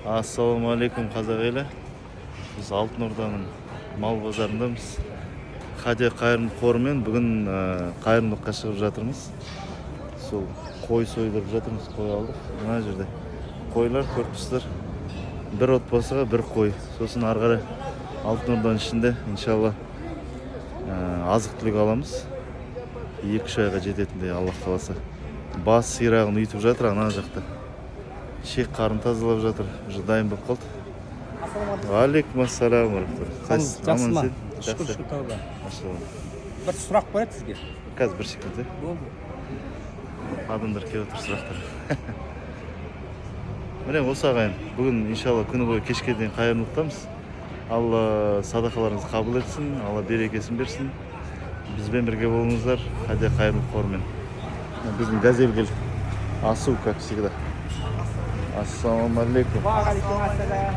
Ассалаумағалейкум қазақ елі. Біз Алтын Орданың мал базарындамыз. Хадия қайырымдылық қорымен бүгін қайырымдылыққа шығып жатырмыз. Сол қой сойдырып жатырмыз, қой алдық. Мына жерде қойлар көріп тұрсыздар. Бір отбасыға бір қой. Сосын ары қарай Алтын Орданың ішінде иншалла азық түлік аламыз. 2-3 айға жететіндей, Аллах қаласа. Бас сирағын үйтіп жатыр ана жақта. Шек қарын тазалап жатыр. Уже дайын болып қалды. Алейкум ассалам. Жақсы ма? Шүкір тәуба. Бір сұрақ қояды сізге. Қазір бір секунд. Болды. Адамдар келіп отыр сұрақтар. Міне осы ағайын. Бүгін иншалла күні бойы кешке дейін қайырымдылықтамыз. Алла садақаларыңызды қабыл етсін, Алла берекесін берсін. Бізбен бірге болыңыздар, Хадия қайырымдылық қорымен. Біздің газелгел асу, как всегда. Ассаламу алейкум. Ва алейкум ассалам.